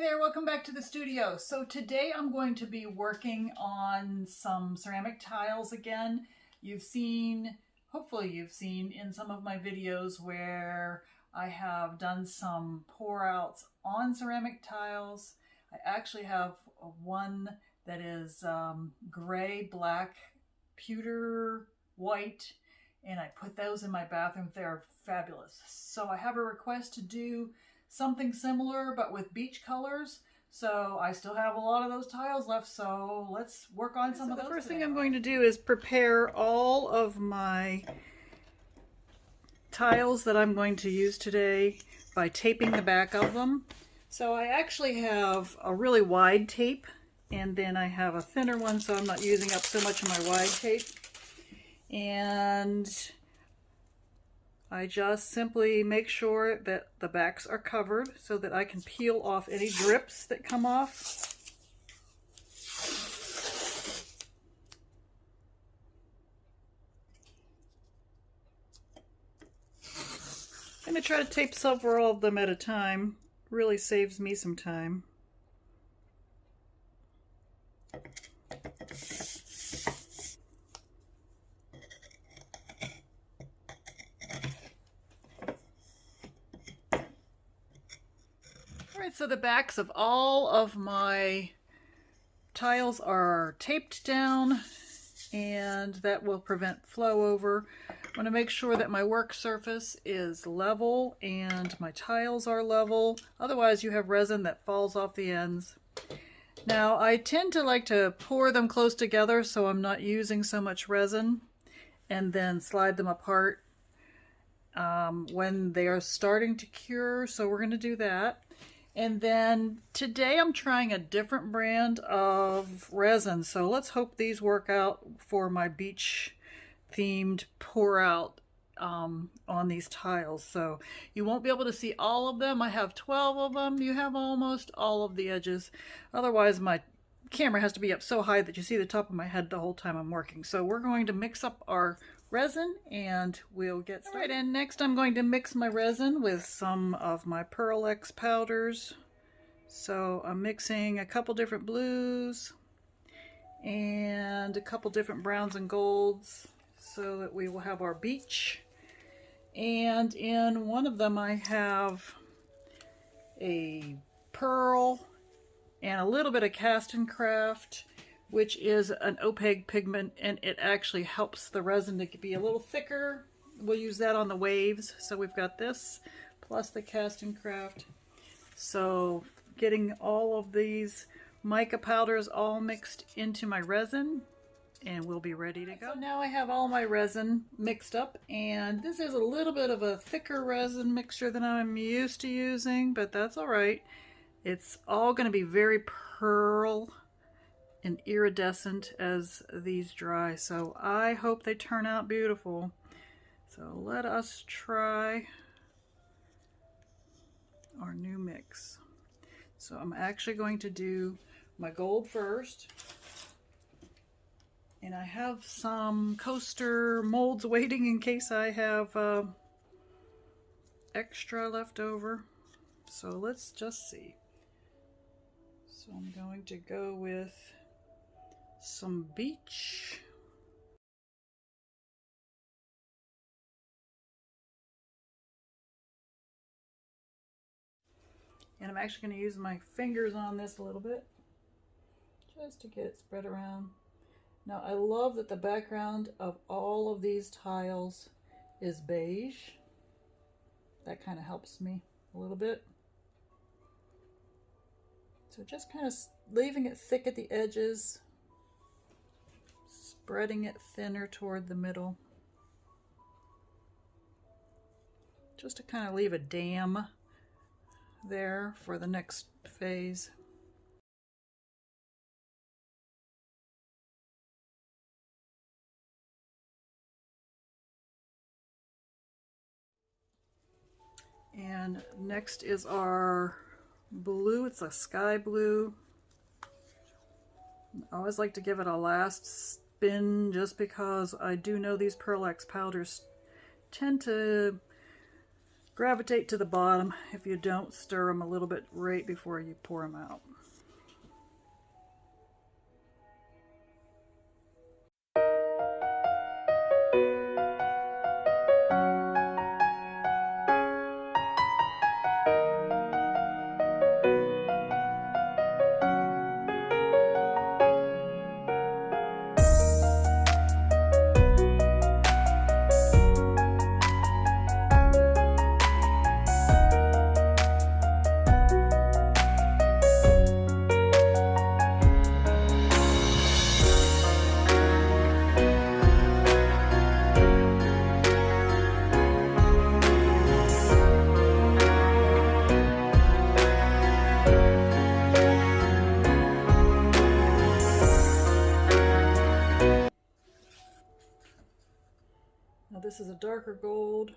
there, welcome back to the studio. So today I'm going to be working on some ceramic tiles again. Hopefully you've seen in some of my videos where I have done some pour outs on ceramic tiles. I actually have one that is gray, black, pewter, white, and I put those in my bathroom. They're fabulous. So I have a request to do something similar but with beach colors. So I still have a lot of those tiles left, so let's work on some of those. The first thing I'm going to do is prepare all of my tiles that I'm going to use today by taping the back of them. So I actually have a really wide tape, and then I have a thinner one so I'm not using up so much of my wide tape. And I just simply make sure that the backs are covered so that I can peel off any drips that come off. I'm going to try to tape several of them at a time. Really saves me some time. Alright, so the backs of all of my tiles are taped down, and that will prevent flow over. I want to make sure that my work surface is level and my tiles are level. Otherwise you have resin that falls off the ends. Now I tend to like to pour them close together so I'm not using so much resin, and then slide them apart when they are starting to cure. So we're going to do that. And then today I'm trying a different brand of resin. So let's hope these work out for my beach themed pour out on these tiles. So you won't be able to see all of them. I have 12 of them. You have almost all of the edges. Otherwise my camera has to be up so high that you see the top of my head the whole time I'm working. So we're going to mix up our resin and we'll get started. All right, and next I'm going to mix my resin with some of my Pearlex powders. So I'm mixing a couple different blues and a couple different browns and golds so that we will have our beach. And in one of them I have a pearl and a little bit of cast and craft, which is an opaque pigment, and it actually helps the resin to be a little thicker. We'll use that on the waves. So we've got this plus the cast and craft. So getting all of these mica powders all mixed into my resin, and we'll be ready to go. So now I have all my resin mixed up, and this is a little bit of a thicker resin mixture than I'm used to using, but that's all right. It's all going to be very pearl and iridescent as these dry, so I hope they turn out beautiful. So let us try our new mix. So I'm actually going to do my gold first, and I have some coaster molds waiting in case I have extra left over. So let's just see. So I'm going to go with some beach. And I'm actually going to use my fingers on this a little bit just to get it spread around. Now I love that the background of all of these tiles is beige. That kind of helps me a little bit. So just kind of leaving it thick at the edges, spreading it thinner toward the middle, just to kind of leave a dam there for the next phase. And next is our blue. It's a sky blue. I always like to give it a last spin just because I do know these Pearlex powders tend to gravitate to the bottom if you don't stir them a little bit right before you pour them out. Now this is a darker gold.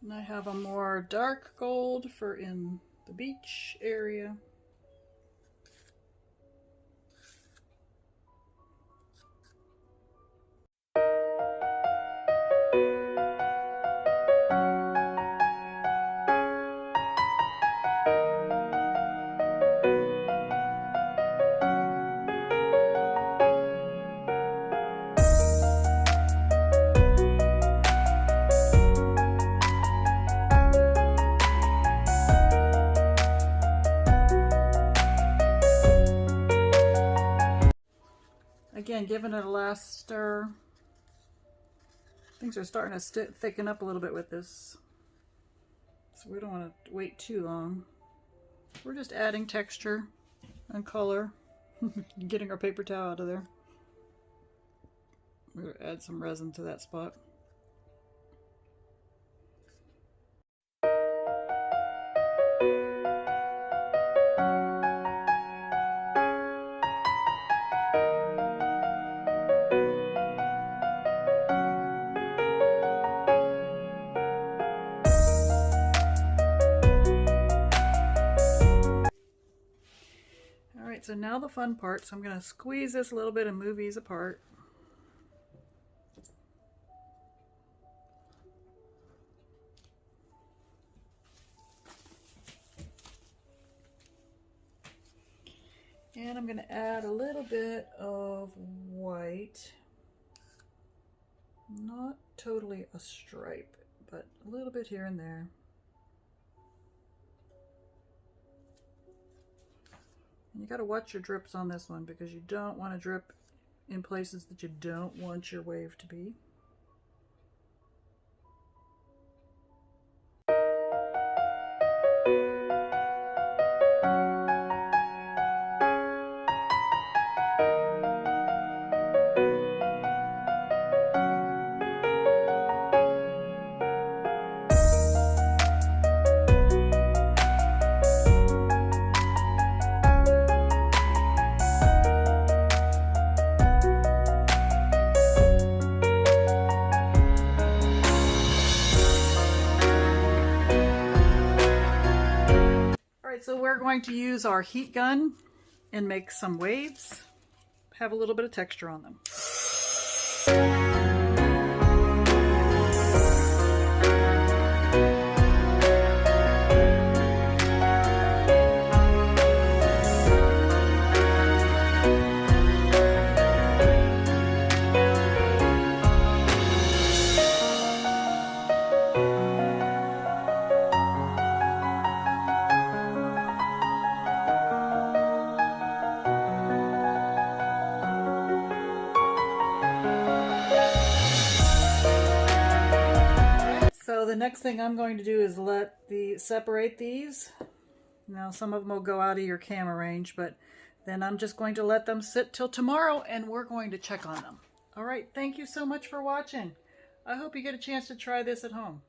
And I have a more dark gold for in the beach area. Again, giving it a last stir. Things are starting to thicken up a little bit with this, so we don't want to wait too long. We're just adding texture and color, getting our paper towel out of there. We're going to add some resin to that spot. So now the fun part, so I'm going to squeeze this a little bit and move these apart. And I'm going to add a little bit of white. Not totally a stripe, but a little bit here and there. You got to watch your drips on this one because you don't want to drip in places that you don't want your wave to be. So we're going to use our heat gun and make some waves, have a little bit of texture on them. So the next thing I'm going to do is separate these. Now some of them will go out of your camera range, but then I'm just going to let them sit till tomorrow and we're going to check on them. All right, thank you so much for watching. I hope you get a chance to try this at home.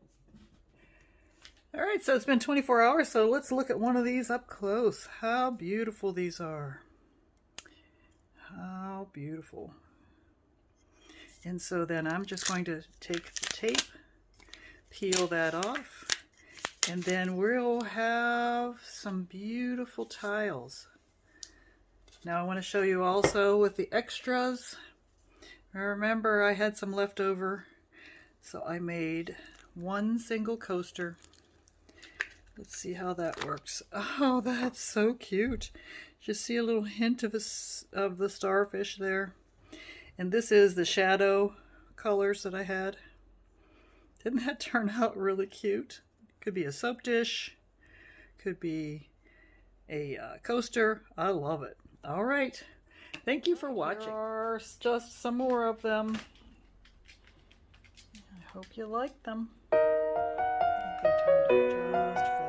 All right, so it's been 24 hours, so let's look at one of these up close. How beautiful these are. How beautiful. And so then I'm just going to take the tape, peel that off, and then we'll have some beautiful tiles. Now I want to show you also with the extras. Remember, I had some left over, so I made one single coaster. Let's see how that works. Oh, that's so cute. Just see a little hint of the starfish there. And this is the shadow colors that I had. Didn't that turn out really cute? Could be a soap dish. Could be a coaster. I love it. All right. Thank you for watching. There are just some more of them. I hope you like them. I think they turned out just